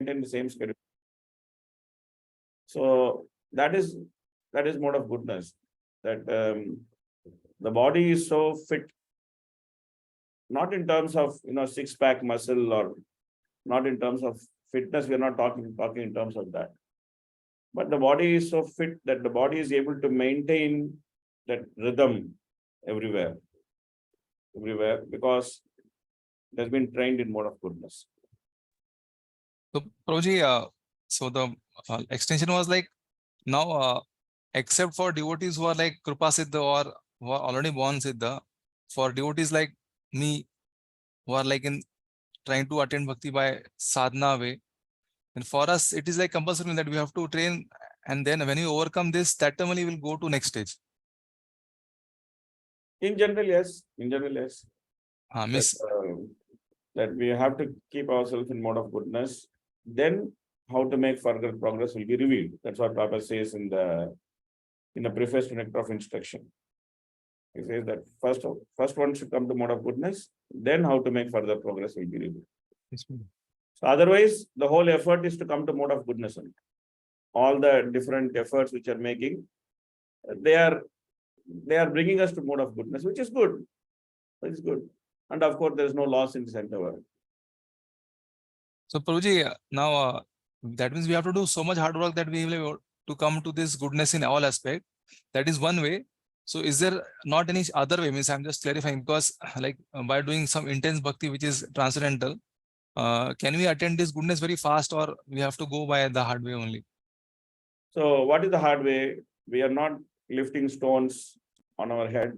maintain the same schedule. So that is mode of goodness. That the body is so fit, not in terms of six-pack muscle, or not in terms of fitness. We are not talking in terms of that. But the body is so fit that the body is able to maintain that rhythm everywhere, because it has been trained in mode of goodness. So, Prabhuji, so the extension was like, now, except for devotees who are like Kripa Siddha or who are already born Siddha, for devotees like me, who are like in trying to attain bhakti by sadhana way, and for us, it is like compulsory that we have to train, and then when we overcome this, that time only will go to next stage. In general, yes. Miss. That we have to keep ourselves in mode of goodness. Then how to make further progress will be revealed. That's what Papa says in the preface to Nectar of Instruction. He says that first one should come to mode of goodness, then how to make further progress will be revealed. Yes, so otherwise, the whole effort is to come to mode of goodness only. All the different efforts which are making, they are bringing us to mode of goodness, which is good. That is good. And of course, there is no loss in this endeavor. So, Prabhuji, now that means we have to do so much hard work that we will be able to come to this goodness in all aspects. That is one way. So, is there not any other way? Means I'm just clarifying, because like by doing some intense bhakti, which is transcendental, can we attain this goodness very fast, or we have to go by the hard way only? So, what is the hard way? We are not lifting stones on our head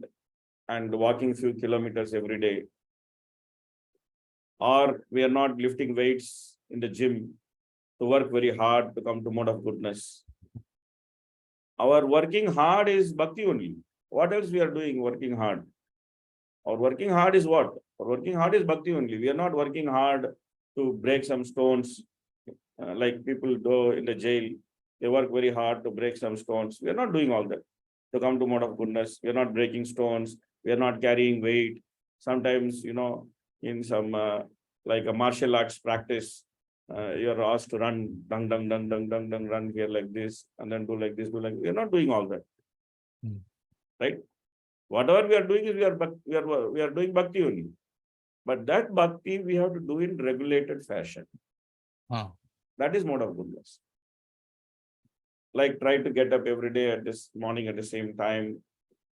and walking few kilometers every day. Or we are not lifting weights in the gym to work very hard to come to mode of goodness. Our working hard is bhakti only. What else we are doing working hard? Our working hard is what? Our working hard is bhakti only. We are not working hard to break some stones like people do in the jail. They work very hard to break some stones. We are not doing all that to come to mode of goodness. We are not breaking stones. We are not carrying weight. Sometimes, in some like a martial arts practice, you are asked to run, run here like this, and then do like this, do like. We are not doing all that, right? Whatever we are doing is we are doing bhakti only, but that bhakti we have to do in regulated fashion. That is mode of goodness. Like try to get up every day at this morning at the same time.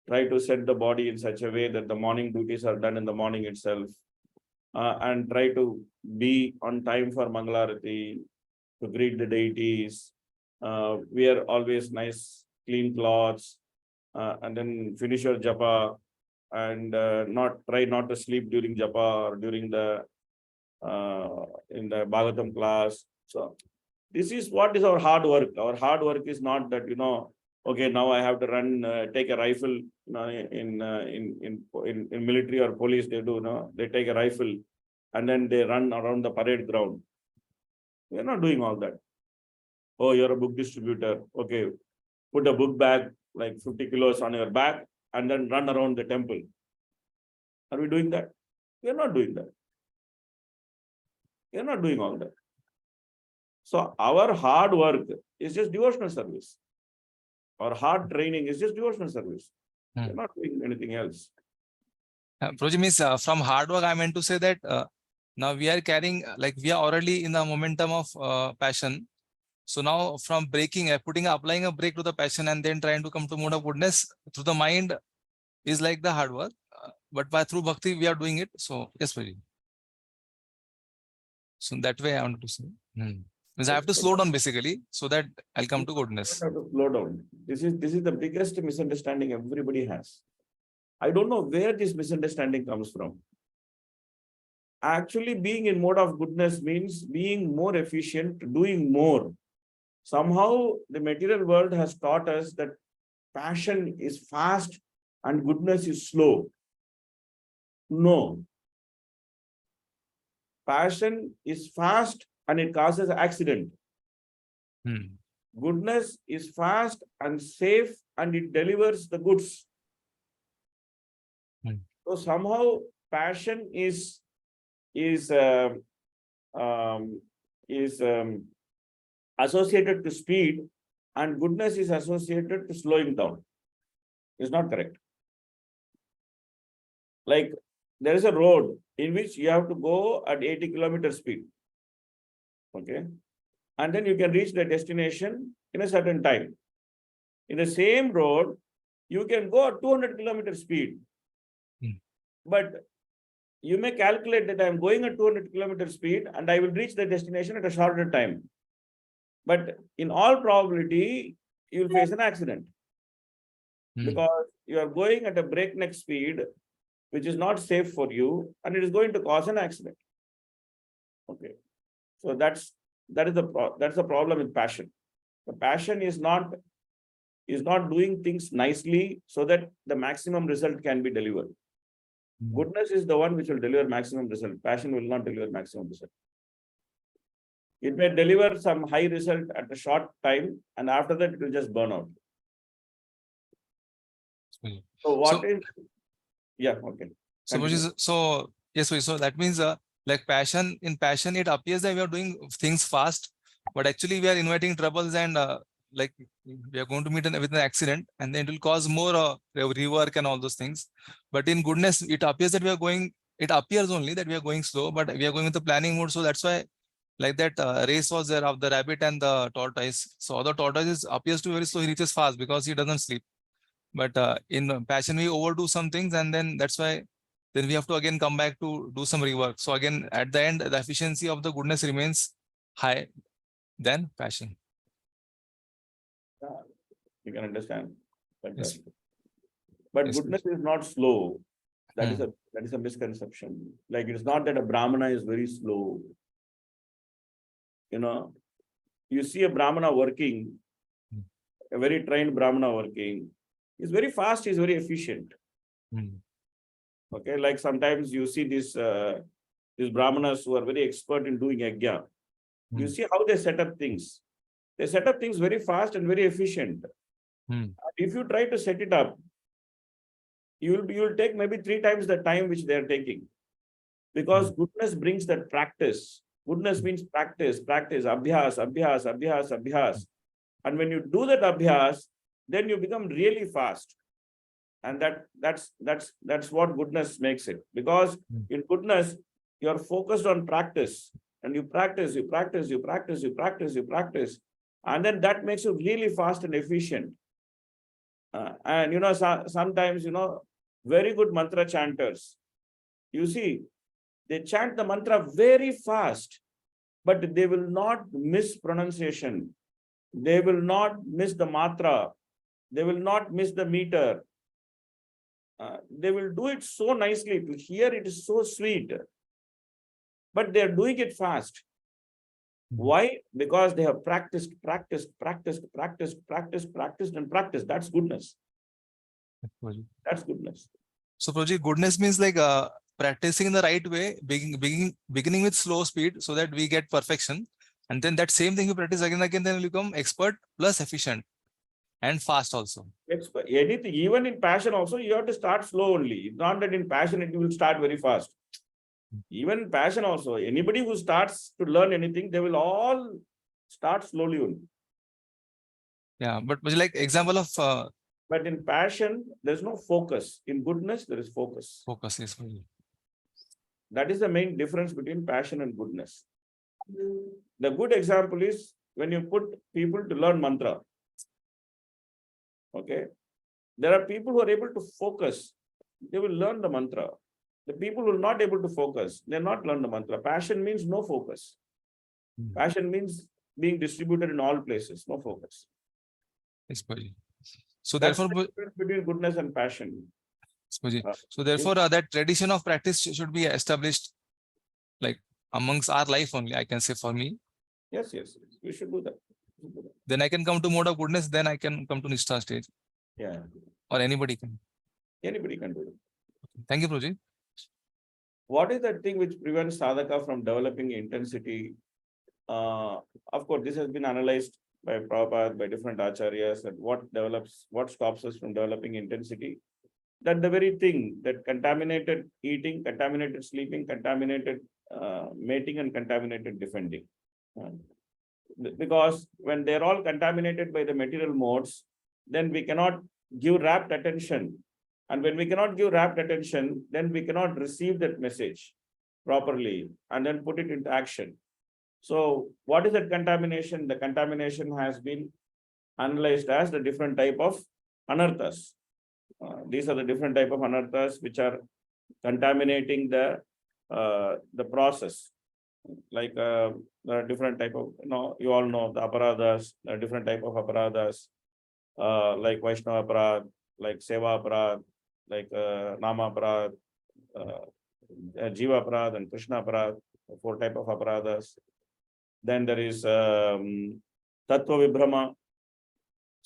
Try to set the body in such a way that the morning duties are done in the morning itself. And try to be on time for Mangalarati, to greet the deities, wear always nice, clean clothes, and then finish your japa, and try not to sleep during japa or during the in the Bhagavatam class. So this is what is our hard work. Our hard work is not that, okay, now I have to run, take a rifle. In military or police, they do, they take a rifle and then they run around the parade ground. We are not doing all that. Oh, you're a book distributor. Okay, put a book bag like 50 kilos on your back and then run around the temple. Are we doing that? We are not doing that. We are not doing all that. So our hard work is just devotional service. Our hard training is just devotional service. We're not doing anything else. Prabhuji, means from hard work, I meant to say that now we are carrying, like we are already in the momentum of passion. So now from breaking, applying a break to the passion and then trying to come to mode of goodness through the mind is like the hard work. But through bhakti, we are doing it. So yes, Prabhuji. So that way I wanted to say. Means I have to slow down basically so that I'll come to goodness. I have to slow down. This is the biggest misunderstanding everybody has. I don't know where this misunderstanding comes from. Actually, being in mode of goodness means being more efficient, doing more. Somehow, the material world has taught us that passion is fast and goodness is slow. No. Passion is fast and it causes accident. Goodness is fast and safe and it delivers the goods. So somehow passion is is associated to speed and goodness is associated to slowing down. It's not correct. Like there is a road in which you have to go at 80 km speed. Okay. And then you can reach the destination in a certain time. In the same road, you can go at 200 km speed. But you may calculate that I'm going at 200 km speed and I will reach the destination at a shorter time. But in all probability, you will face an accident because you are going at a breakneck speed, which is not safe for you, and it is going to cause an accident. Okay, so that's the problem with passion. The passion is not doing things nicely so that the maximum result can be delivered. Goodness is the one which will deliver maximum result. Passion will not deliver maximum result. It may deliver some high result at a short time, and after that it will just burn out. So what is? Yeah, okay. So yes, so that means like passion, in passion, it appears that we are doing things fast, but actually we are inviting troubles and like we are going to meet with an accident, and then it will cause more rework and all those things. But in goodness, it appears that we are going, it appears only that we are going slow, but we are going with the planning mode. So that's why like that race was there of the rabbit and the tortoise. So the tortoise appears to be very slow, he reaches fast because he doesn't sleep. But in passion, we overdo some things, and then that's why then we have to again come back to do some rework. So again, at the end, the efficiency of the goodness remains high than passion. You can understand. Yes. But Yes, goodness is not slow. That is a misconception. Like it's not that a Brahmana is very slow. You know, you see a Brahmana working, a very trained Brahmana working. He's very fast, he's very efficient. Okay, like sometimes you see these Brahmanas who are very expert in doing yajna. You see how they set up things. They set up things very fast and very efficient. If you try to set it up, you will take maybe 3 times the time which they are taking. Because goodness brings that practice. Goodness means practice, abhyas. And when you do that abhyas, then you become really fast. And that's what goodness makes it. Because in goodness, you are focused on practice. And you practice. And then that makes you really fast and efficient. And you know, sometimes, you know, very good mantra chanters, you see, they chant the mantra very fast, but they will not miss pronunciation. They will not miss the matra. They will not miss the meter. They will do it so nicely. To hear it is so sweet. But they are doing it fast. Why? Because they have practiced. That's goodness. That's goodness. So, Prabhuji, goodness means like practicing in the right way, beginning with slow speed so that we get perfection. And then that same thing you practice again and again, then you become expert plus efficient and fast also. Anything, even in passion also, you have to start slow only. It's not that in passion it will start very fast. Even in passion also, anybody who starts to learn anything, they will all start slowly only. Yeah, but like example of... but in passion, there's no focus. In goodness, there is focus. Focus, yes. That is the main difference between passion and goodness. The good example is when you put people to learn mantra. Okay. There are people who are able to focus. They will learn the mantra. The people who are not able to focus, they not learn the mantra. Passion means no focus. Passion means being distributed in all places, no focus. Yes, so that's therefore, the difference between goodness and passion. So therefore, that tradition of practice should be established, like amongst our life only. I can say for me. Yes, we should do that. Then I can come to mode of goodness. Then I can come to Nishtha stage. Yeah. Or anybody can. Anybody can do it. Thank you, Prabhuji. What is that thing which prevents sadhaka from developing intensity? Of course, this has been analyzed by Prabhupada, by different acharyas, and what stops us from developing intensity? That the very thing that contaminated eating, contaminated sleeping, contaminated mating, and contaminated defending. Because when they're all contaminated by the material modes, then we cannot give rapt attention. And when we cannot give rapt attention, then we cannot receive that message properly and then put it into action. So what is that contamination? The contamination has been analyzed as the different type of anarthas. These are the different type of anarthas which are contaminating the process. Like there are different type of, you all know the aparadhas, there are different type of aparadhas, like Vaishnava aparad, like Seva aparad, like Nama aparad, Jiva aparad and Krishna aparad, 4 type of aparadhas. Then there is Tattva Vibhrama,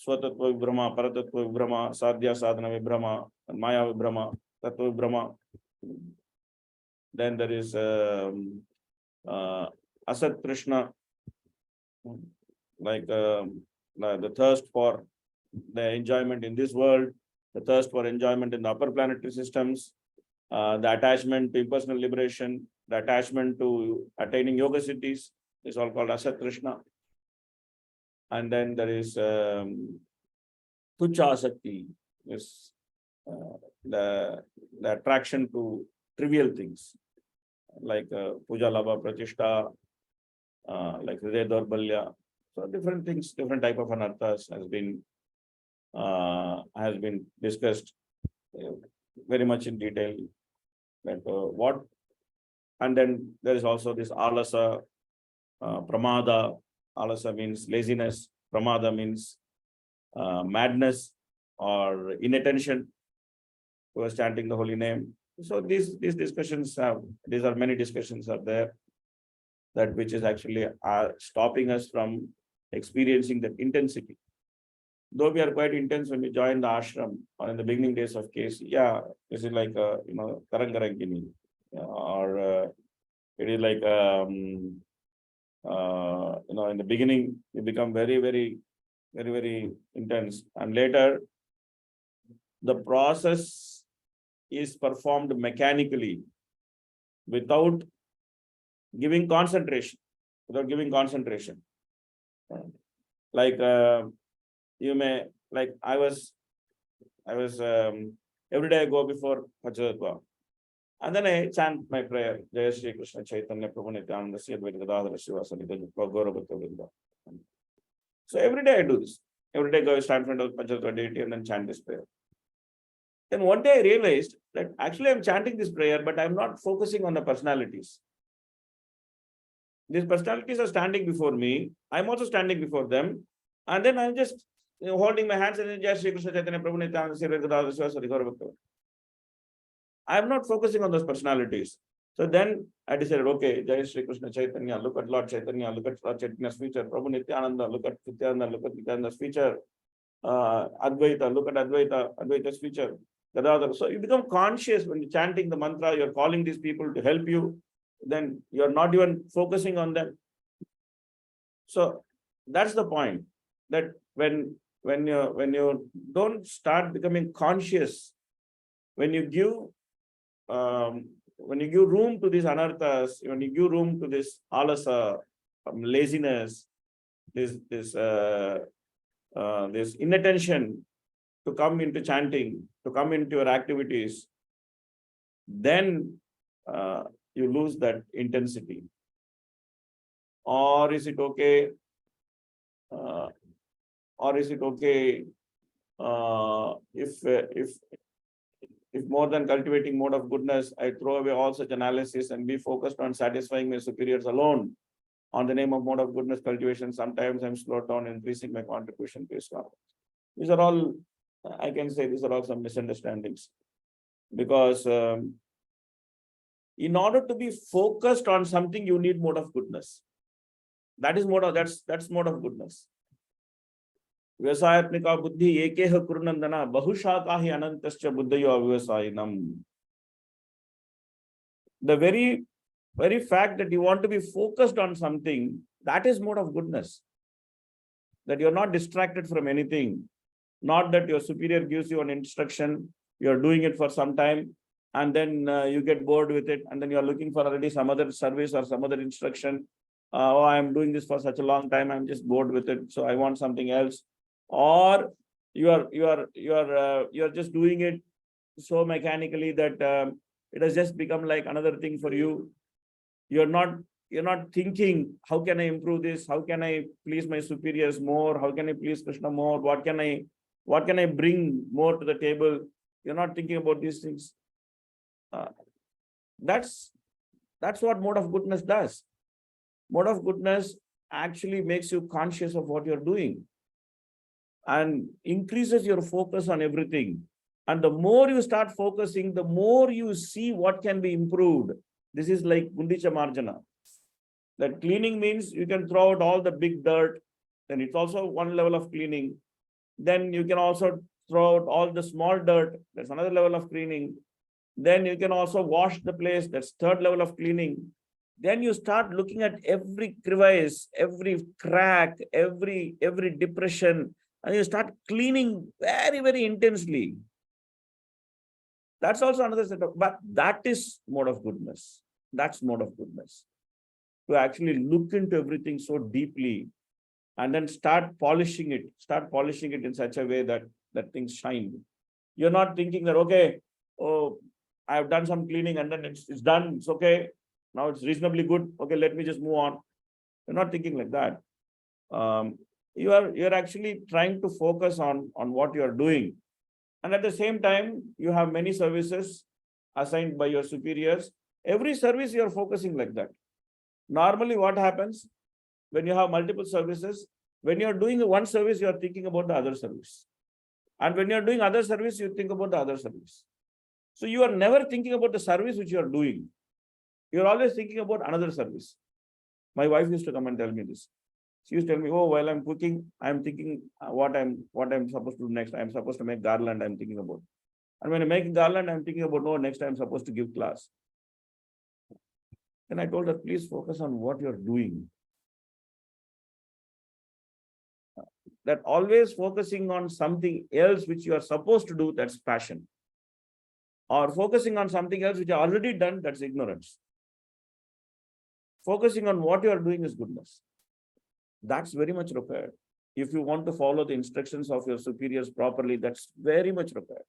Swatattva Vibhrama, Paratattva Vibhrama, Sadhya Sadhana Vibhrama, and Maya Vibhrama, Tattva Vibhrama. Then there is Asat Krishna, like the thirst for the enjoyment in this world, the thirst for enjoyment in the upper planetary systems, the attachment to impersonal liberation, the attachment to attaining yoga cities is all called Asat Krishna. And then there is Tucha Asakti, is the attraction to trivial things, like Puja Labha Pratishta, like Hridaya Daurbalya. So different things, different type of anarthas has been discussed very much in detail. Like what, and then there is also this alasa, pramada. Alasa means laziness, pramada means madness or inattention towards chanting the holy name. So these discussions have, these are many discussions are there, that which is actually stopping us from experiencing that intensity. Though we are quite intense when we join the ashram or in the beginning days of case, yeah, this is like Karangarangini, or it is like in the beginning we become very intense, and later the process is performed mechanically without giving concentration, like you may, like I was every day I go before Pachadatva, and then I chant my prayer, Jaya Shri Krishna Chaitanya Prabhu Nityananda Sri Advaita Gadadhara Srivasadi Gaura Bhakta Vrinda. So every day I do this. Every day I stand in front of Pachadatva deity and then chant this prayer. Then one day I realized that actually I'm chanting this prayer, but I'm not focusing on the personalities. These personalities are standing before me. I'm also standing before them. And then I'm just holding my hands and Jai Shri Krishna Chaitanya Prabhu Nityananda Sri Advaita Gadadhara Srivasadi Gaura Bhakta. I'm not focusing on those personalities. So then I decided, okay, Jai Shri Krishna Chaitanya, look at Lord Chaitanya, look at Lord Chaitanya's feature, Prabhu Nityananda, look at Nityananda, look at Nityananda's feature, Advaita, look at Advaita's feature. So you become conscious when you're chanting the mantra, you're calling these people to help you, then you're not even focusing on them. So that's the point, that when you don't start becoming conscious, when you give room to these anarthas, when you give room to this alasa, laziness, this inattention to come into chanting, to come into your activities, then you lose that intensity. Or is it okay? If more than cultivating mode of goodness, I throw away all such analysis and be focused on satisfying my superiors alone on the name of mode of goodness cultivation, sometimes I'm slowed down, increasing my contribution to ISKCON. These are all, I can say, these are all some misunderstandings. Because in order to be focused on something, you need mode of goodness. That's mode of goodness. Vyasayatmika buddhi ekeha kurunandana bahushakahi anantascha buddhayo avyasayinam. The very fact that you want to be focused on something, that is mode of goodness. That you're not distracted from anything. Not that your superior gives you an instruction, you're doing it for some time, and then you get bored with it, and then you're looking for already some other service or some other instruction, oh, I'm doing this for such a long time, I'm just bored with it, so I want something else. Or you're just doing it so mechanically that it has just become like another thing for you. You're not thinking, how can I improve this? How can I please my superiors more? How can I please Krishna more? What can I bring more to the table? You're not thinking about these things. That's what mode of goodness does. Mode of goodness actually makes you conscious of what you're doing and increases your focus on everything. And the more you start focusing, the more you see what can be improved. This is like Gundicha Marjana. That cleaning means you can throw out all the big dirt, then it's also one level of cleaning. Then you can also throw out all the small dirt, that's another level of cleaning. Then you can also wash the place, that's third level of cleaning. Then you start looking at every crevice, every crack, every depression, and you start cleaning very, very intensely. That's also another set of, but that is mode of goodness. That's mode of goodness. To actually look into everything so deeply and then start polishing it in such a way that things shine. You're not thinking that, okay, oh, I've done some cleaning and then it's done, it's okay. Now it's reasonably good. Okay, let me just move on. You're not thinking like that. You're actually trying to focus on what you're doing. And at the same time, you have many services assigned by your superiors. Every service you're focusing like that. Normally, what happens when you have multiple services? When you're doing one service, you're thinking about the other service. And when you're doing other service, you think about the other service. So you are never thinking about the service which you are doing. You're always thinking about another service. My wife used to come and tell me this. She used to tell me, oh, while I'm cooking, I'm thinking what I'm supposed to do next. I'm supposed to make garland, I'm thinking about. And when I'm making garland, I'm thinking about, no, next I'm supposed to give class. Then I told her, please focus on what you're doing. That always focusing on something else which you are supposed to do, that's passion. Or focusing on something else which you already done, that's ignorance. Focusing on what you are doing is goodness. That's very much required. If you want to follow the instructions of your superiors properly, that's very much required.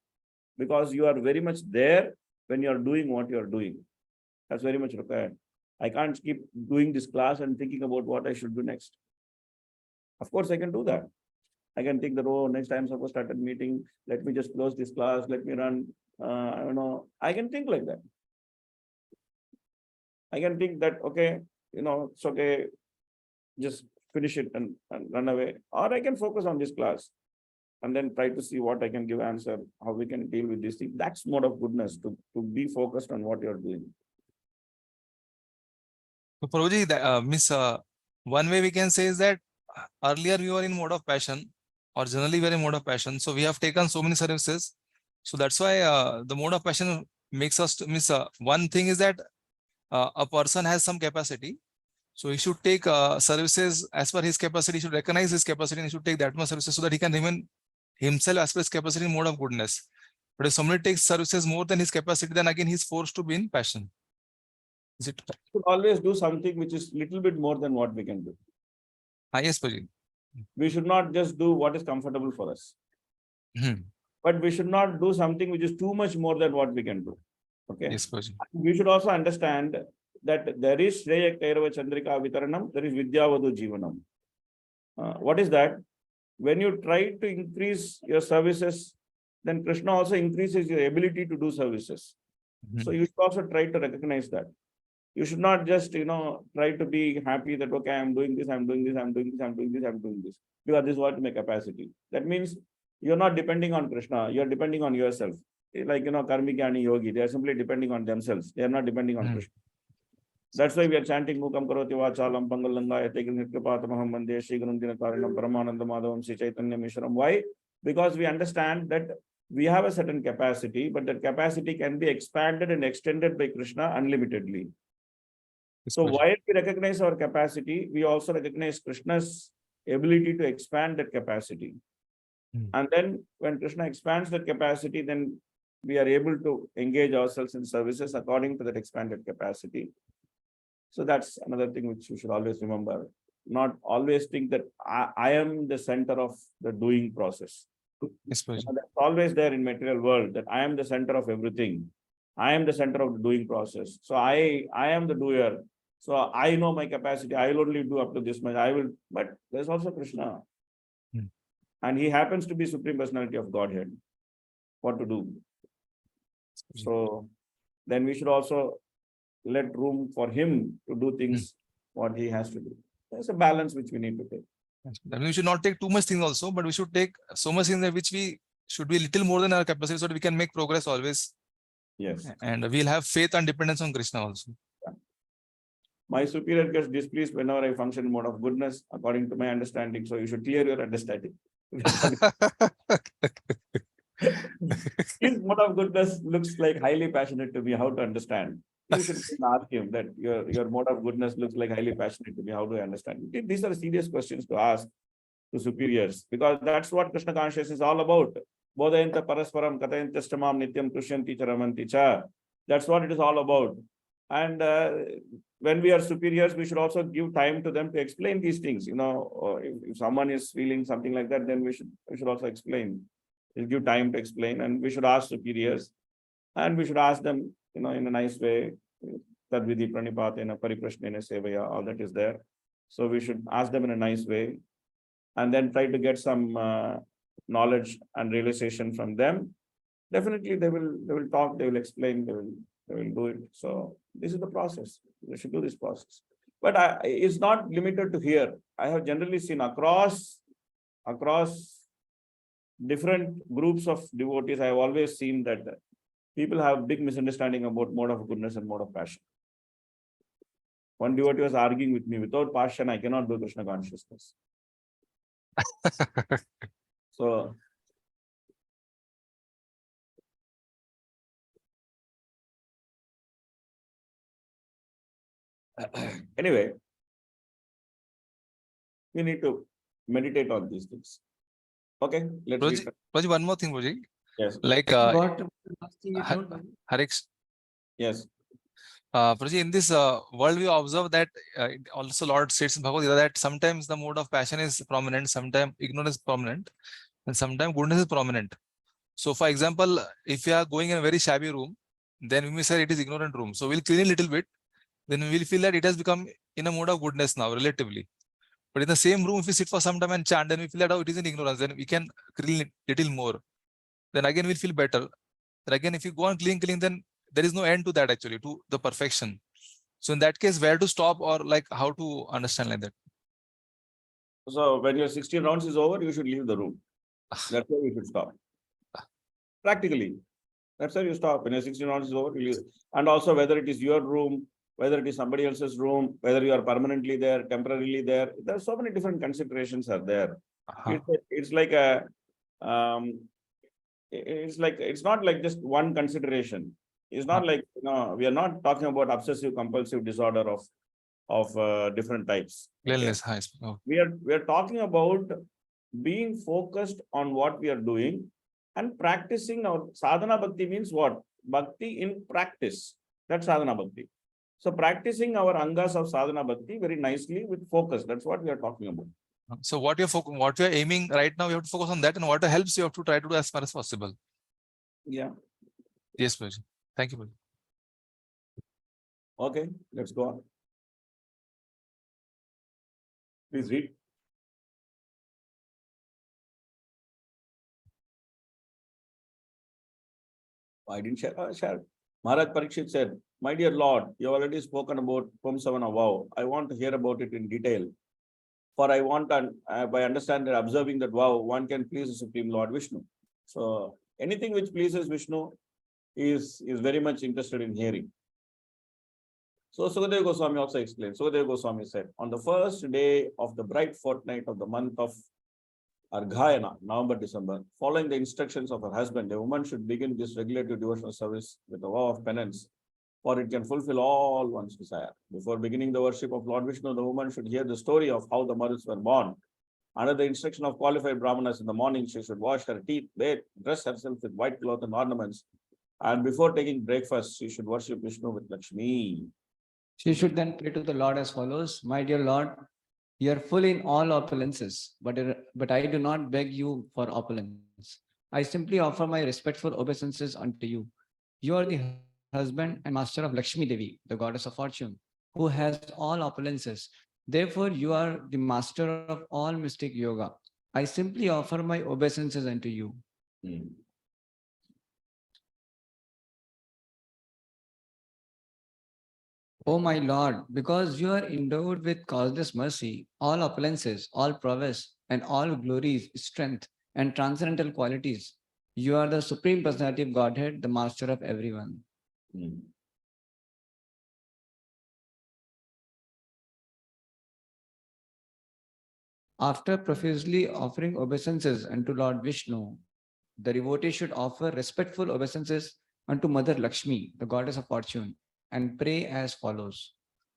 Because you are very much there when you are doing what you are doing. That's very much required. I can't keep doing this class and thinking about what I should do next. Of course, I can do that. I can think that, oh, next time I'm supposed to start a meeting, let me just close this class, let me run. I don't know. I can think like that. I can think that, okay, it's okay, just finish it and run away. Or I can focus on this class and then try to see what I can give answer, how we can deal with this thing. That's mode of goodness, to be focused on what you're doing. So Prabhuji, one way we can say is that earlier we were in mode of passion, or generally we are in mode of passion. So we have taken so many services. So that's why the mode of passion makes us one thing is that a person has some capacity. So he should take services as per his capacity. He should recognize his capacity and he should take that much services so that he can remain himself as per his capacity in mode of goodness. But if somebody takes services more than his capacity, then again he's forced to be in passion. Is it? We should always do something which is little bit more than what we can do. Yes, Prabhuji. We should not just do what is comfortable for us. But we should not do something which is too much more than what we can do. Okay. Yes, Prabhuji. We should also understand that there is Shreya Kairava Chandrika Vitaranam, there is Vidyavadu Jivanam. What is that? When you try to increase your services, then Krishna also increases your ability to do services. So you should also try to recognize that. You should not just, try to be happy that, okay, I'm doing this, I'm doing this, I'm doing this, I'm doing this, I'm doing this. Because this is what my capacity. That means you're not depending on Krishna, you're depending on yourself. Like, Karmika and Yogi, they are simply depending on themselves. They are not depending on Krishna. That's why we are chanting Mukam Karoti Vachalam Pangalanga Nityapatamaham Mande Shri Gurundina Karanam Paramananda Madhavam Sri Chaitanya Mishram. Why? Because we understand that we have a certain capacity, but that capacity can be expanded and extended by Krishna unlimitedly. So while we recognize our capacity, we also recognize Krishna's ability to expand that capacity. And then when Krishna expands that capacity, then we are able to engage ourselves in services according to that expanded capacity. So that's another thing which you should always remember. Not always think that I am the center of the doing process. Yes, Prabhuji. That's always there in material world, that I am the center of everything. I am the center of the doing process. So I am the doer. So I know my capacity. I will only do up to this much. But there's also Krishna. Hmm. And he happens to be Supreme Personality of Godhead. What to do? So then we should also let room for him to do things what he has to do. There's a balance which we need to take. That means we should not take too much things also, but we should take so much things that which we should be little more than our capacity so that we can make progress always. Yes. And we'll have faith and dependence on Krishna also. My superior gets displeased whenever I function in mode of goodness, according to my understanding. So you should clear your understanding. His mode of goodness looks like highly passionate to me. How to understand? You should ask him that your mode of goodness looks like highly passionate to me. How do I understand? These are serious questions to ask to superiors, because that's what Krishna consciousness is all about. Bodhayanta parasparam katayanta stamam nityam tushyanti charamanti cha. That's what it is all about. And when we are superiors, we should also give time to them to explain these things. You know, if someone is feeling something like that, then we should also explain. We'll give time to explain, and we should ask superiors, and we should ask them, you know, in a nice way. Tadvidhi pranipatena pariprashnena sevaya, all that is there. So we should ask them in a nice way, and then try to get some knowledge and realization from them. Definitely they will talk, they will explain, they will do it. So this is the process. We should do this process. But it's not limited to here. I have generally seen across different groups of devotees, I have always seen that people have big misunderstanding about mode of goodness and mode of passion. One devotee was arguing with me, without passion, I cannot do Krishna consciousness. So anyway, we need to meditate on these things. Okay, let's read. Prabhuji, one more thing, Prabhuji. Yes. Like Hariksh. Yes. Prabhuji, in this world, we observe that also Lord states in Bhagavad Gita that sometimes the mode of passion is prominent, sometimes ignorance is prominent, and sometimes goodness is prominent. So, for example, if you are going in a very shabby room, then we may say it is ignorant room. So we'll clean a little bit, then we will feel that it has become in a mode of goodness now, relatively. But in the same room, if we sit for some time and chant, then we feel that, oh, it is in ignorance, then we can clean it little more. Then again, we'll feel better. Then again, if you go on clean, then there is no end to that actually, to the perfection. So in that case, where to stop, or like how to understand like that? So when your 16 rounds is over, you should leave the room. That's where you should stop. Practically. That's where you stop. When your 16 rounds is over, you leave. And also whether it is your room, whether it is somebody else's room, whether you are permanently there, temporarily there. There are so many different considerations are there. It's like a it's not like just one consideration. It's not like, you know, we are not talking about obsessive compulsive disorder of different types. Cleanliness. We are talking about being focused on what we are doing and practicing our sadhana bhakti. Means what? Bhakti in practice. That's sadhana bhakti. So practicing our angas of sadhana bhakti very nicely with focus. That's what we are talking about. So what you're aiming right now, you have to focus on that, and what helps you have to try to do as far as possible. Yeah. Yes, Prabhuji. Thank you, Prabhuji. Okay, let's go on. Please read. I didn't share. Share. Maharaj Parikshit said, "My dear Lord, you have already spoken about Pumsavana vow. I want to hear about it in detail. For I want, by understanding and observing that vow, one can please the Supreme Lord Vishnu." So anything which pleases Vishnu is very much interested in hearing. So Sukadeva Goswami also explained. Sukadeva Goswami said, on the first day of the bright fortnight of the month of Arghayana, November, December, following the instructions of her husband, a woman should begin this regulative devotional service with a vow of penance, for it can fulfill all one's desire. Before beginning the worship of Lord Vishnu, the woman should hear the story of how the Marus were born. Under the instruction of qualified Brahmanas, in the morning, she should wash her teeth, bathe, dress herself with white cloth and ornaments, and before taking breakfast, she should worship Vishnu with Lakshmi. She should then pray to the Lord as follows: My dear Lord, you are full in all opulences, but I do not beg you for opulence. I simply offer my respectful obeisances unto you. You are the husband and master of Lakshmi Devi, the goddess of fortune, who has all opulences. Therefore, you are the master of all mystic yoga. I simply offer my obeisances unto you. Hmm. O my Lord, because you are endowed with causeless mercy, all opulences, all prowess, and all glories, strength, and transcendental qualities, you are the Supreme Personality of Godhead, the Master of everyone. Hmm. After profusely offering obeisances unto Lord Vishnu, the devotee should offer respectful obeisances unto Mother Lakshmi, the goddess of fortune, and pray as follows.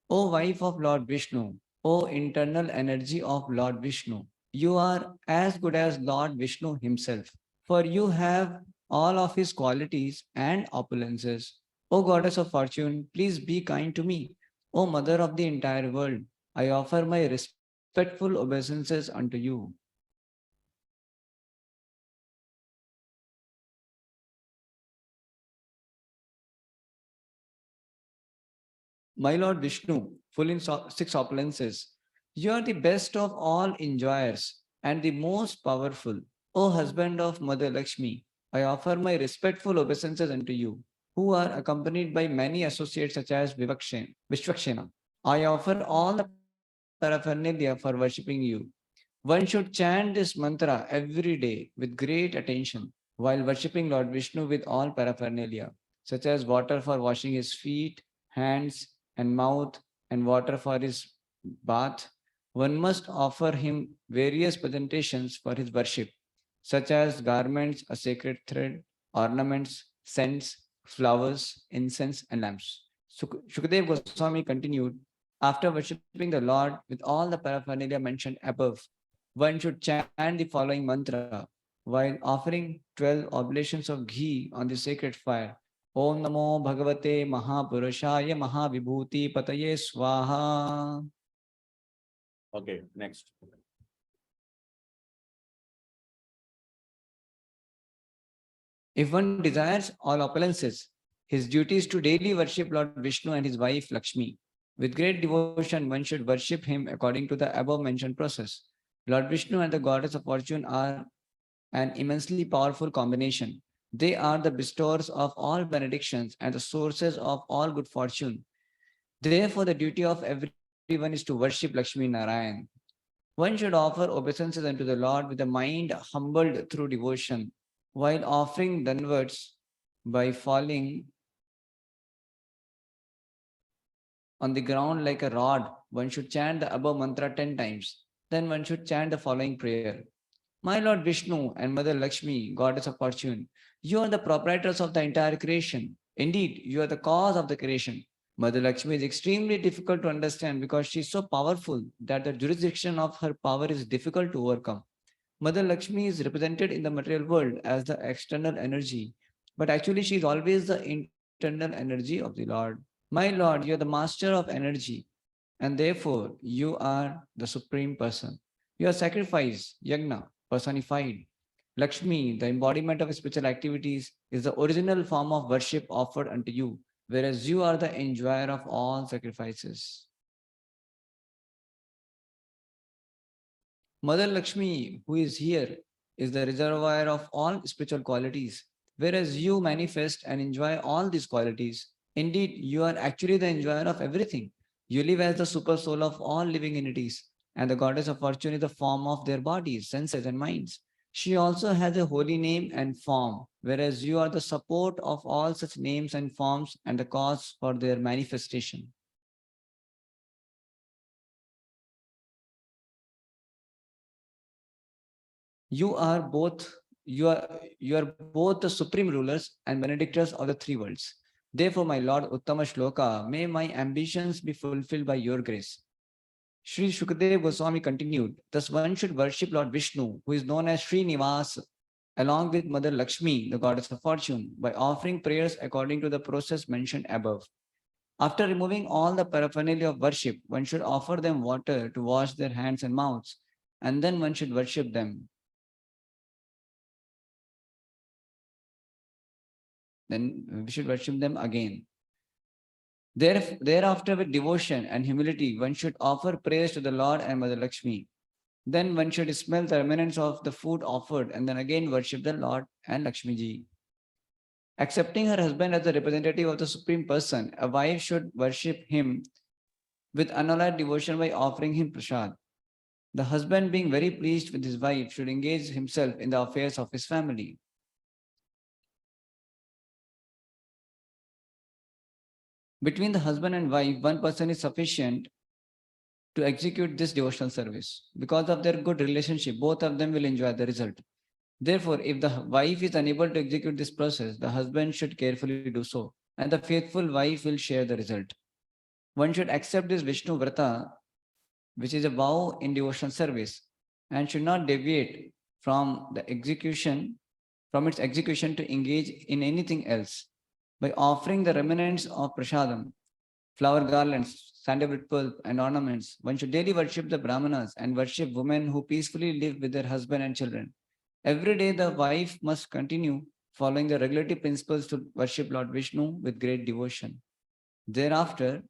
O wife of Lord Vishnu, O internal energy of Lord Vishnu, you are as good as Lord Vishnu himself, for you have all of his qualities and opulences. O goddess of fortune, please be kind to me. O mother of the entire world, I offer my respectful obeisances unto you. My Lord Vishnu, full in six opulences, you are the best of all enjoyers and the most powerful. O husband of Mother Lakshmi, I offer my respectful obeisances unto you, who are accompanied by many associates such as Vishwakshena. I offer all the paraphernalia for worshipping you. One should chant this mantra every day with great attention while worshipping Lord Vishnu with all paraphernalia, such as water for washing his feet, hands, and mouth, and water for his bath. One must offer him various presentations for his worship, such as garments, a sacred thread, ornaments, scents, flowers, incense, and lamps. Shukadev Goswami continued, after worshipping the Lord with all the paraphernalia mentioned above, one should chant the following mantra while offering 12 oblations of ghee on the sacred fire. Om Namo Bhagavate Mahapurushaya Mahavibhuti Pataye Swaha. Okay, next. If one desires all opulences, his duty is to daily worship Lord Vishnu and his wife Lakshmi. With great devotion, one should worship him according to the above mentioned process. Lord Vishnu and the goddess of fortune are an immensely powerful combination. They are the bestowers of all benedictions and the sources of all good fortune. Therefore, the duty of everyone is to worship Lakshmi Narayan. One should offer obeisances unto the Lord with a mind humbled through devotion, while offering downwards by falling on the ground like a rod. One should chant the above mantra 10 times. Then one should chant the following prayer. My Lord Vishnu and Mother Lakshmi, goddess of fortune, you are the proprietors of the entire creation. Indeed, you are the cause of the creation. Mother Lakshmi is extremely difficult to understand because she is so powerful that the jurisdiction of her power is difficult to overcome. Mother Lakshmi is represented in the material world as the external energy, but actually she is always the internal energy of the Lord. My Lord, you are the master of energy, and therefore you are the supreme person. You are sacrifice, yagna, personified. Lakshmi, the embodiment of spiritual activities, is the original form of worship offered unto you, whereas you are the enjoyer of all sacrifices. Mother Lakshmi, who is here, is the reservoir of all spiritual qualities, whereas you manifest and enjoy all these qualities. Indeed, you are actually the enjoyer of everything. You live as the super soul of all living entities, and the goddess of fortune is the form of their bodies, senses, and minds. She also has a holy name and form, whereas you are the support of all such names and forms and the cause for their manifestation. You are both you are both the supreme rulers and benedictors of the three worlds. Therefore, my Lord Uttama Shloka, may my ambitions be fulfilled by your grace. Sri Shukadev Goswami continued, thus one should worship Lord Vishnu, who is known as Sri Nivas, along with Mother Lakshmi, the goddess of fortune, by offering prayers according to the process mentioned above. After removing all the paraphernalia of worship, one should offer them water to wash their hands and mouths, and then one should worship them. Then we should worship them again. Thereafter, with devotion and humility, one should offer praise to the Lord and Mother Lakshmi. Then one should smell the remnants of the food offered and then again worship the Lord and Lakshmi ji. Accepting her husband as the representative of the Supreme Person, a wife should worship him with unalloyed devotion by offering him prasad. The husband, being very pleased with his wife, should engage himself in the affairs of his family. Between the husband and wife, one person is sufficient to execute this devotional service. Because of their good relationship, both of them will enjoy the result. Therefore, if the wife is unable to execute this process, the husband should carefully do so, and the faithful wife will share the result. One should accept this Vishnu Vrata, which is a vow in devotional service, and should not deviate from its execution to engage in anything else. By offering the remnants of prasadam, flower garlands, sandalwood pulp, and ornaments, one should daily worship the Brahmanas and worship women who peacefully live with their husband and children. Every day, the wife must continue following the regulatory principles to worship Lord Vishnu with great devotion. Thereafter,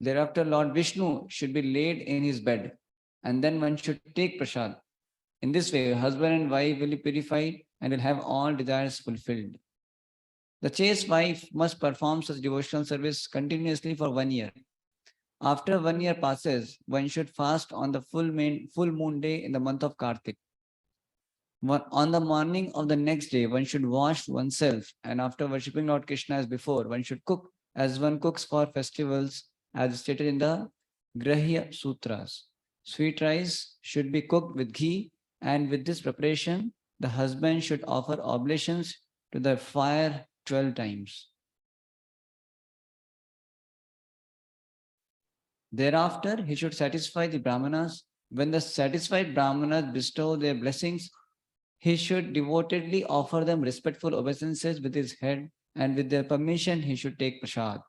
Lord Vishnu should be laid in his bed, and then one should take prasad. In this way, husband and wife will be purified and will have all desires fulfilled. The chaste wife must perform such devotional service continuously for 1 year. After 1 year passes, one should fast on the full moon day in the month of Kartik. On the morning of the next day, one should wash oneself, and after worshipping Lord Krishna as before, one should cook as one cooks for festivals, as stated in the Grahya Sutras. Sweet rice should be cooked with ghee, and with this preparation, the husband should offer oblations to the fire 12 times. Thereafter, he should satisfy the Brahmanas. When the satisfied Brahmanas bestow their blessings, he should devotedly offer them respectful obeisances with his head, and with their permission, he should take prasad.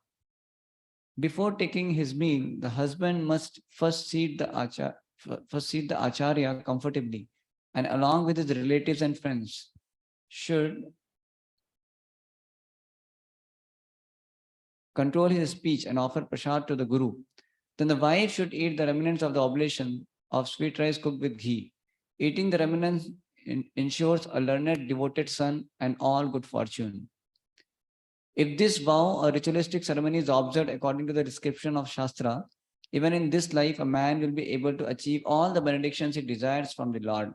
Before taking his meal, the husband must first seat the acharya comfortably, and along with his relatives and friends, should control his speech and offer prasad to the Guru. Then the wife should eat the remnants of the oblation of sweet rice cooked with ghee. Eating the remnants ensures a learned, devoted son and all good fortune. If this vow or ritualistic ceremony is observed according to the description of Shastra, even in this life, a man will be able to achieve all the benedictions he desires from the Lord.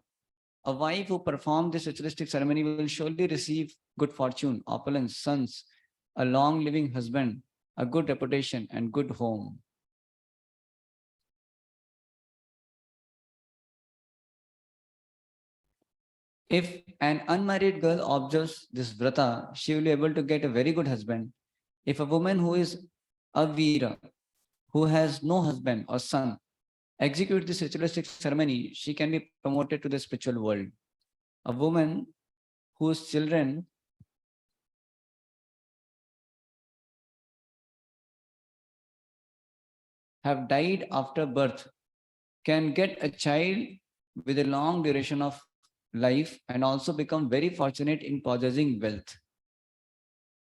A wife who performs this ritualistic ceremony will surely receive good fortune, opulence, sons, a long living husband, a good reputation, and good home. If an unmarried girl observes this vrata, she will be able to get a very good husband. If a woman who is a vira, who has no husband or son, executes this ritualistic ceremony, she can be promoted to the spiritual world. A woman whose children have died after birth can get a child with a long duration of life and also become very fortunate in possessing wealth.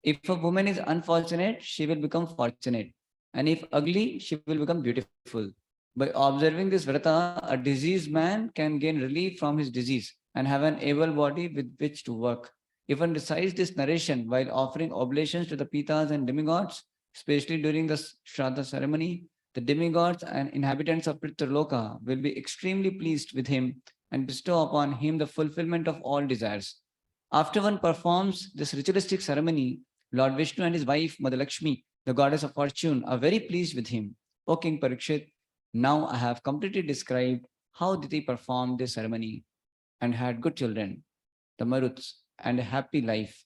If a woman is unfortunate, she will become fortunate. And if ugly, she will become beautiful. By observing this vrata, a diseased man can gain relief from his disease and have an able body with which to work. If one recites this narration while offering oblations to the pitas and demigods, especially during the Shraddha ceremony, the demigods and inhabitants of Pitraloka will be extremely pleased with him and bestow upon him the fulfillment of all desires. After one performs this ritualistic ceremony, Lord Vishnu and his wife, Mother Lakshmi, the goddess of fortune, are very pleased with him. O King Parikshit, now I have completely described how Diti performed this ceremony and had good children, the Maruts, and a happy life.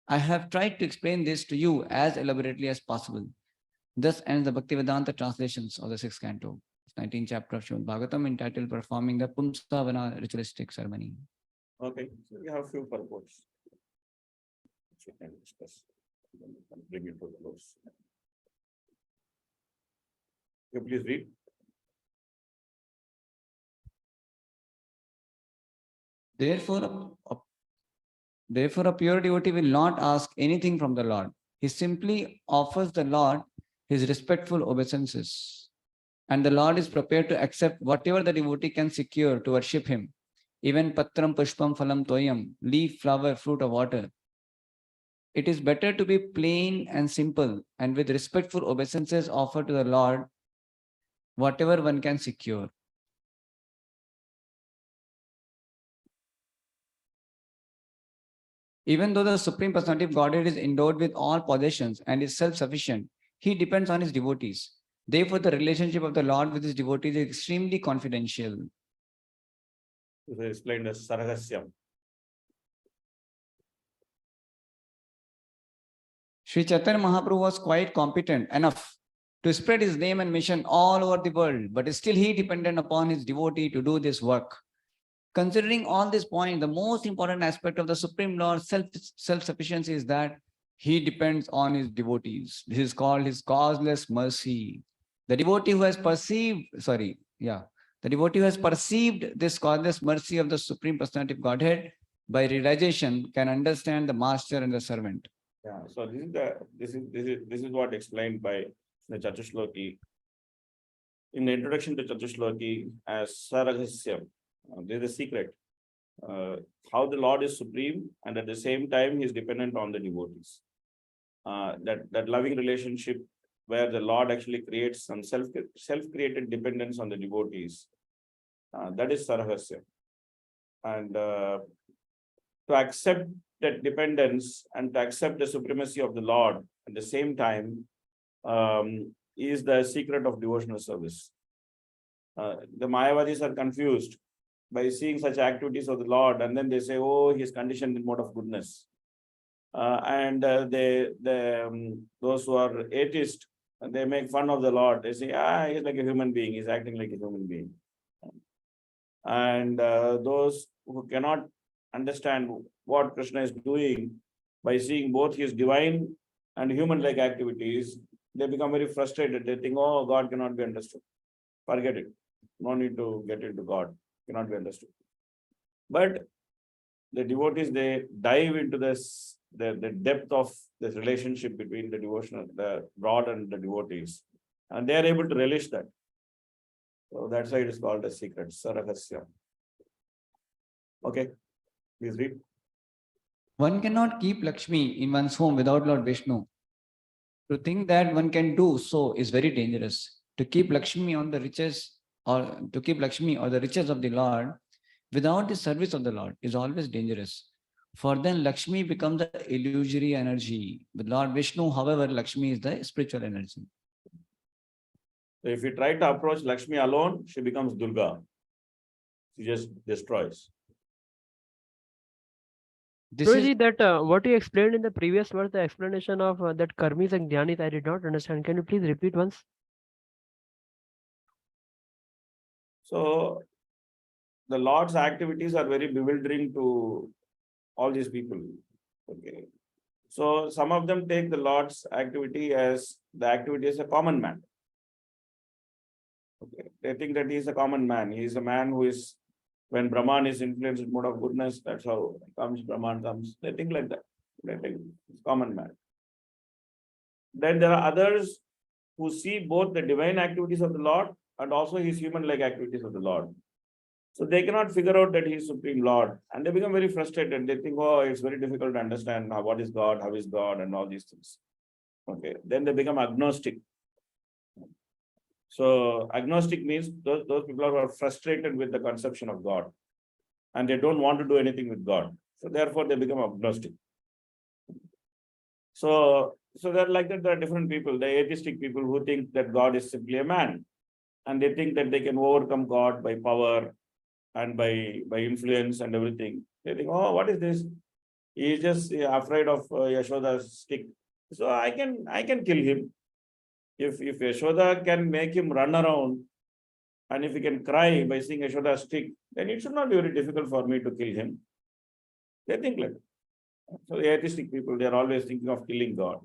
I have tried to explain this to you as elaborately as possible. Thus ends the Bhaktivedanta translations of the 6th canto, 19th chapter of Srimad Bhagavatam, entitled Performing the Pumsavana Ritualistic Ceremony. Okay, so we have few purports. Which we can discuss. Then we can bring it to a close. You please read. Therefore, therefore, a pure devotee will not ask anything from the Lord. He simply offers the Lord his respectful obeisances. And the Lord is prepared to accept whatever the devotee can secure to worship him. Even patram pushpam phalam toyam, leaf, flower, fruit, or water. It is better to be plain and simple and with respectful obeisances offered to the Lord whatever one can secure. Even though the Supreme Personality of Godhead is endowed with all possessions and is self-sufficient, he depends on his devotees. Therefore, the relationship of the Lord with his devotees is extremely confidential. This is explained as Saragasyam. Sri Chaitanya Mahaprabhu was quite competent enough to spread his name and mission all over the world, but still he depended upon his devotee to do this work. Considering all this point, the most important aspect of the Supreme Lord's self-sufficiency is that he depends on his devotees. This is called his causeless mercy. The devotee who has perceived this causeless mercy of the Supreme Personality of Godhead by realization can understand the master and the servant. Yeah, so this is what explained by the Chatushloki. In the introduction to Chatushloki as Saragasyam, there is a secret. How the Lord is supreme, and at the same time he is dependent on the devotees. That loving relationship where the Lord actually creates some self-created dependence on the devotees. That is Sarahasya. And to accept that dependence and to accept the supremacy of the Lord at the same time is the secret of devotional service. The Mayavadis are confused by seeing such activities of the Lord, and then they say, oh, he is conditioned in mode of goodness. Those who are atheist, they make fun of the Lord. They say, he's like a human being, he's acting like a human being. And those who cannot understand what Krishna is doing by seeing both his divine and human-like activities, they become very frustrated. They think, oh, God cannot be understood. Forget it. No need to get into God. Cannot be understood. But the devotees, they dive into this, the depth of this relationship between the devotional, the God and the devotees, and they are able to relish that. So that's why it is called a secret, Sarahasya. Okay, please read. One cannot keep Lakshmi in one's home without Lord Vishnu. To think that one can do so is very dangerous. To keep Lakshmi on the riches or to keep Lakshmi or the riches of the Lord without the service of the Lord is always dangerous. For then Lakshmi becomes the illusory energy. With Lord Vishnu, however, Lakshmi is the spiritual energy. So if you try to approach Lakshmi alone, she becomes Durga. She just destroys. This Guruji, is that what you explained in the previous verse, the explanation of that karmis and dhyanis, I did not understand. Can you please repeat once? So the Lord's activities are very bewildering to all these people. Okay. So some of them take the Lord's activity as the activity as a common man. Okay. They think that he is a common man. He is a man who is, when Brahman is influenced with mode of goodness, that's how comes Brahman comes. They think like that. They think it's common man. Then there are others who see both the divine activities of the Lord and also his human-like activities of the Lord. So they cannot figure out that he is Supreme Lord, and they become very frustrated. They think, oh, it's very difficult to understand what is God, how is God, and all these things. Okay, then they become agnostic. So agnostic means those people are frustrated with the conception of God, and they don't want to do anything with God. So therefore, they become agnostic. So they're like that. There are different people. The atheistic people who think that God is simply a man, and they think that they can overcome God by power and by influence and everything. They think, oh, what is this? He is just afraid of Yashoda's stick. So I can kill him. If Yashoda can make him run around, and if he can cry by seeing Yashoda's stick, then it should not be very difficult for me to kill him. They think like that. So the atheistic people, they are always thinking of killing God.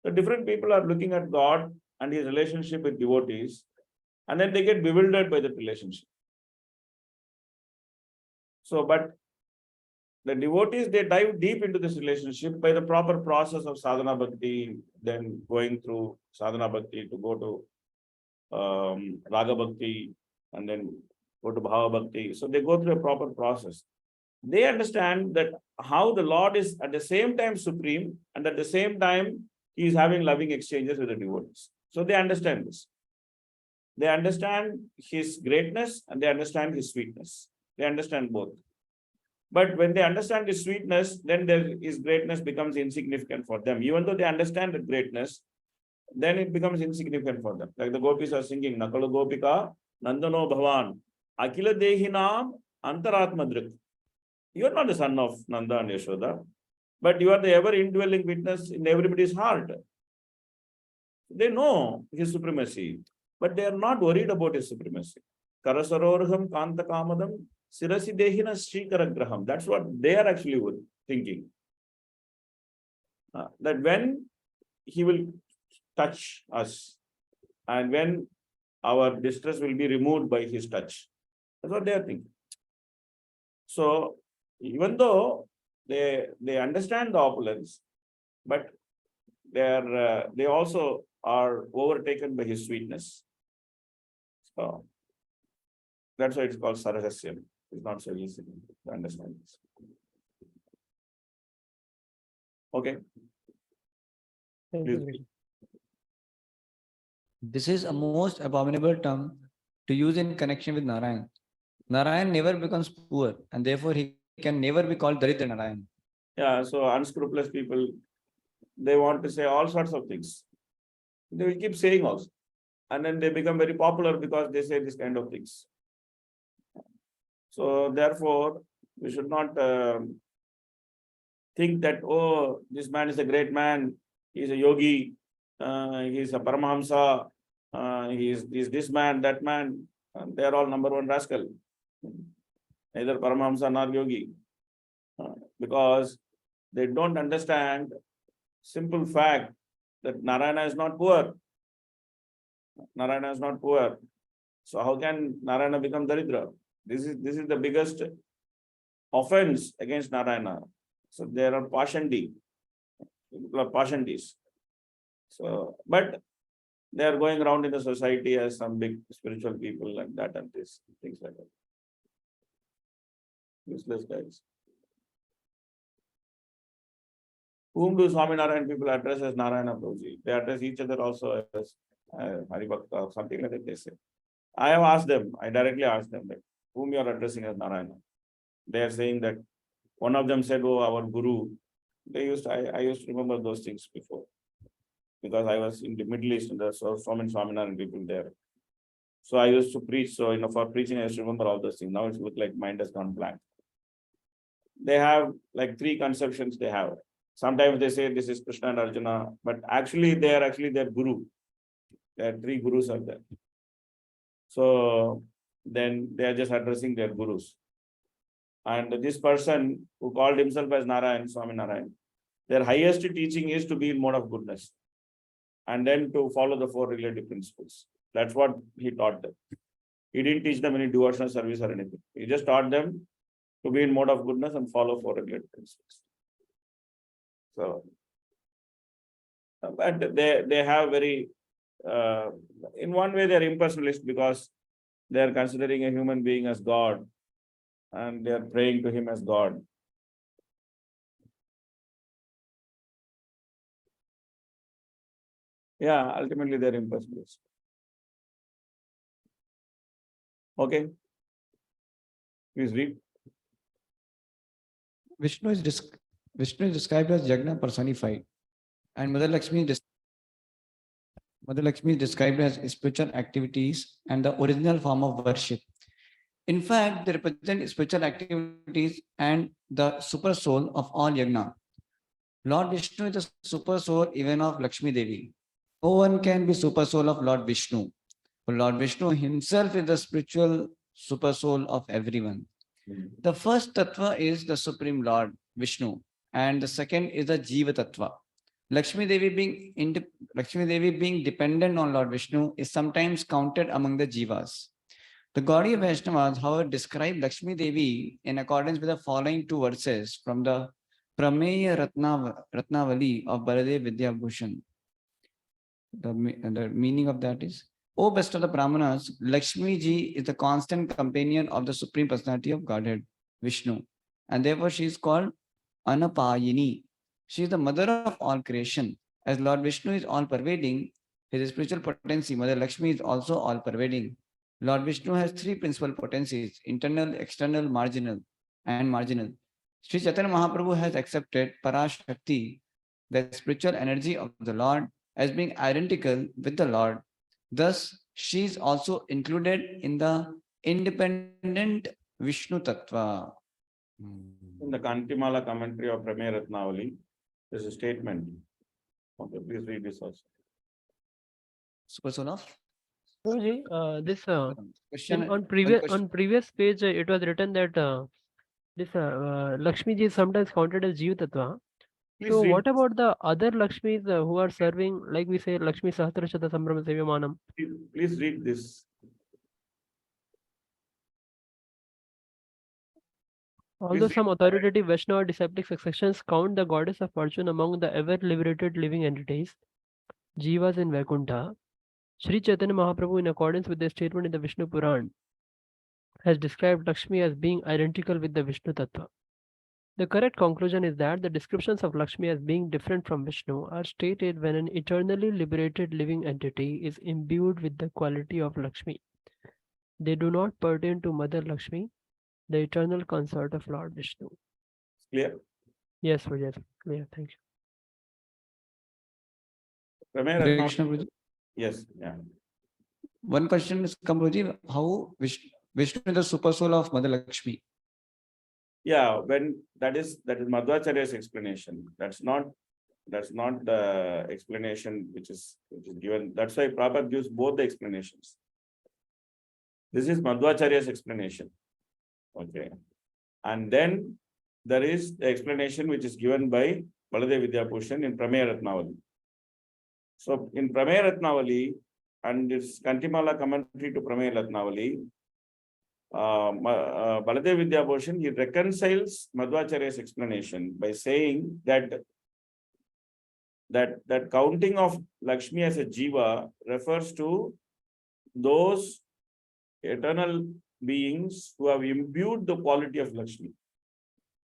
The different people are looking at God and his relationship with devotees, and then they get bewildered by that relationship. So, but the devotees, they dive deep into this relationship by the proper process of sadhana bhakti, then going through sadhana bhakti to go to raga bhakti, and then go to bhava bhakti. So they go through a proper process. They understand that how the Lord is at the same time supreme, and at the same time he is having loving exchanges with the devotees. So they understand this. They understand his greatness and they understand his sweetness. They understand both. But when they understand his sweetness, then his greatness becomes insignificant for them. Even though they understand the greatness, then it becomes insignificant for them. Like the gopis are singing, Nakalu Gopika, Nandano Bhavan, Akila Dehinam, Antaratma Drik. You are not the son of Nanda and Yashoda, but you are the ever indwelling witness in everybody's heart. They know his supremacy, but they are not worried about his supremacy. Karasarorham Kanta Kamadam, Sirasi Dehina Shrikaragraham. That's what they are actually thinking. That when he will touch us and when our distress will be removed by his touch. That's what they are thinking. So, even though they understand the opulence, but they also are overtaken by his sweetness. So that's why it's called Sarasasya. It's not so easy to understand this. Okay. Thank Please. you, Guruji. This is a most abominable term to use in connection with Narayan. Narayan never becomes poor, and therefore he can never be called Daridra Narayan. Yeah, so unscrupulous people, they want to say all sorts of things. They will keep saying also. And then they become very popular because they say this kind of things. So therefore, we should not think that, oh, this man is a great man, he is a yogi, he is a Paramahamsa, he is this man, that man. They are all number one rascal. Neither Paramahamsa nor yogi. Because they don't understand simple fact that Narayana is not poor. Narayana is not poor. So how can Narayana become Daridra? This is the biggest offense against Narayana. So there are Pashandi. People are Pashandis. So, but they are going around in the society as some big spiritual people like that and this, things like that. Useless guys. Whom do Swaminarayan people address as Narayana Prabhuji? They address each other also as Haribhakta or something like that they say. I have asked them, I directly asked them, like, whom you are addressing as Narayana? They are saying that one of them said, oh, our Guru. I used to remember those things before. Because I was in the Middle East and there were so many Swaminarayan people there. So I used to preach. So, for preaching, I used to remember all those things. Now it looks like mind has gone blank. They have like three conceptions they have. Sometimes they say this is Krishna and Arjuna, but actually they are actually their guru. There are three gurus are there. So then they are just addressing their gurus. And this person who called himself as Narayan, Swaminarayan, their highest teaching is to be in mode of goodness. And then to follow the four relative principles. That's what he taught them. He didn't teach them any devotional service or anything. He just taught them to be in mode of goodness and follow four relative principles. So, but they have very, in one way they are impersonalist because they are considering a human being as God and they are praying to him as God. Yeah, ultimately they are impersonalist. Okay. Please read. Vishnu is described as Yagna personified, and Mother Lakshmi is described as spiritual activities and the original form of worship. In fact, they represent spiritual activities and the super soul of all Yagna. Lord Vishnu is the super soul even of Lakshmi Devi. No one can be super soul of Lord Vishnu. For Lord Vishnu himself is the spiritual super soul of everyone. The first tattva is the Supreme Lord, Vishnu, and the second is the Jiva Tattva. Lakshmi Devi being dependent on Lord Vishnu is sometimes counted among the Jivas. The Gaudiya Vaishnavas, however, describe Lakshmi Devi in accordance with the following two verses from the Prameya Ratnavali of Baladev Vidyabhushan. The meaning of that is, O best of the Brahmanas, Lakshmi Ji is the constant companion of the Supreme Personality of Godhead, Vishnu, and therefore she is called Anapayini. She is the mother of all creation. As Lord Vishnu is all-pervading, his spiritual potency, Mother Lakshmi, is also all-pervading. Lord Vishnu has three principal potencies: internal, external, and marginal. Sri Chaitanya Mahaprabhu has accepted Parashakti, the spiritual energy of the Lord, as being identical with the Lord. Thus, she is also included in the independent Vishnu Tattva. In the Kantimala commentary of Prameya Ratnavali, there's a statement. Okay, please read this also. Super soul of Prabhuji, this question. on previous page it was written that this Lakshmi ji is sometimes counted as Jiva Tattva. Please So read. what about the other Lakshmis who are serving, like we say, Lakshmi Sahasrashata Sambrama Sevyamanam? Please read this. Although some authoritative Vaishnava disciplic successions count the goddess of fortune among the ever liberated living entities, Jivas in Vaikuntha, Sri Chaitanya Mahaprabhu, in accordance with the statement in the Vishnu Puran, has described Lakshmi as being identical with the Vishnu Tattva. The correct conclusion is that the descriptions of Lakshmi as being different from Vishnu are stated when an eternally liberated living entity is imbued with the quality of Lakshmi. They do not pertain to Mother Lakshmi, the eternal consort of Lord Vishnu. Clear? Yes, yes, clear. Thank you. Prameya Hare Ratnavali. Krishna, Guruji. Yes, yeah. One question is, Guruji, how Vishnu is the super soul of Mother Lakshmi? Yeah, when that is Madhvacharya's explanation. That's not the explanation which is given. That's why Prabhupada gives both the explanations. This is Madhvacharya's explanation. Okay. And then there is the explanation which is given by Baladev Vidyabhushan in Prameya Ratnavali. So in Prameya Ratnavali and its Kantimala commentary to Prameya Ratnavali, Baladev Vidyabhushan, he reconciles Madhvacharya's explanation by saying that counting of Lakshmi as a Jiva refers to those eternal beings who have imbued the quality of Lakshmi.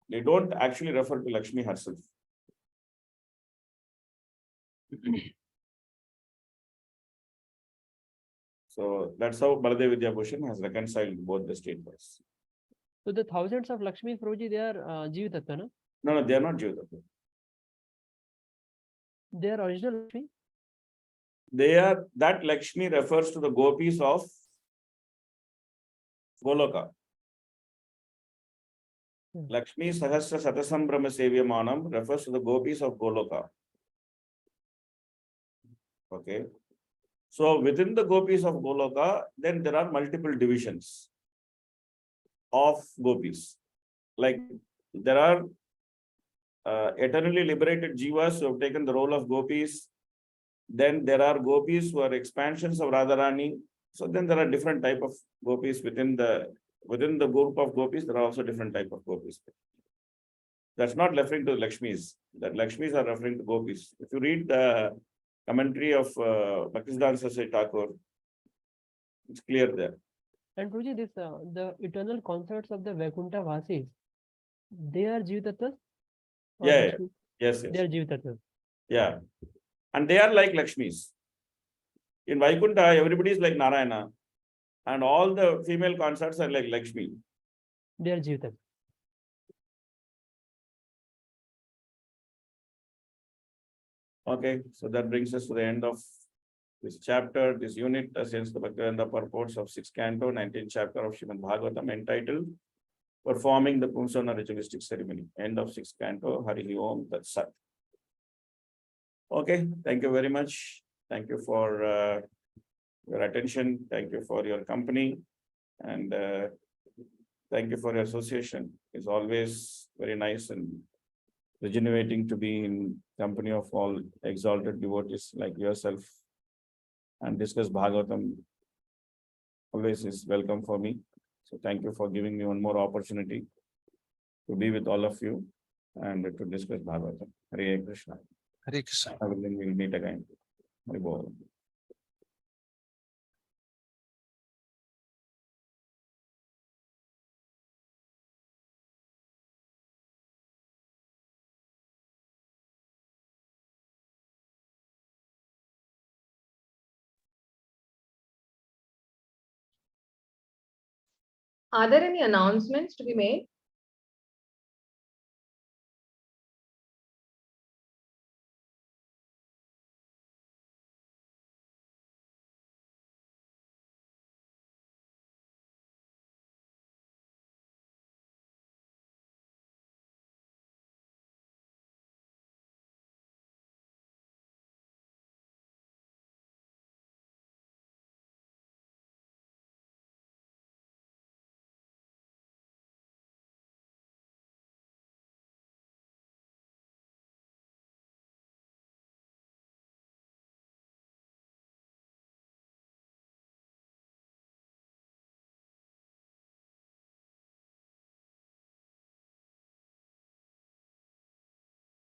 They don't actually refer to Lakshmi herself. So that's how Baladev Vidyabhushan has reconciled both the statements. So the thousands of Lakshmis, Prabhuji, they are Jiva Tattva, no? No, they are not Jiva. They are original Lakshmi? That Lakshmi refers to the gopis of Goloka. Lakshmi Sahasra Satasambrama Sevyamanam refers to the gopis of Goloka. Okay. So within the gopis of Goloka, then there are multiple divisions of gopis. Like there are eternally liberated jivas who have taken the role of gopis. Then there are gopis who are expansions of Radharani. So then there are different type of gopis within the group of gopis. There are also different type of gopis. That's not referring to Lakshmis. That Lakshmis are referring to gopis. If you read the commentary of Bhaktisiddhanta Saraswati Thakur, it's clear there. And Prabhuji, this the eternal consorts of the Vaikuntha Vasis, they are Jiva Tattvas? Yeah. Yes. They are Jiva Tattvas. Yeah. And they are like Lakshmis. In Vaikuntha, everybody is like Narayana. And all the female consorts are like Lakshmi. They are Jiva Tattvas. Okay, so that brings us to the end of this chapter, this unit, since the Bhaktivedanta purports of 6th canto, 19th chapter of Srimad Bhagavatam, entitled Performing the Pumsana Ritualistic Ceremony. End of 6th canto, Hari Om Tat Sat. Okay, thank you very much. Thank you for your attention. Thank you for your company. And Thank you for your association. It's always very nice and regenerating to be in company of all exalted devotees like yourself and discuss Bhagavatam. Always is welcome for me. So thank you for giving me one more opportunity to be with all of you and to discuss Bhagavatam. Hare Krishna. Hare Krishna. I will then we'll meet again. Hare Bol. Are there any announcements to be made?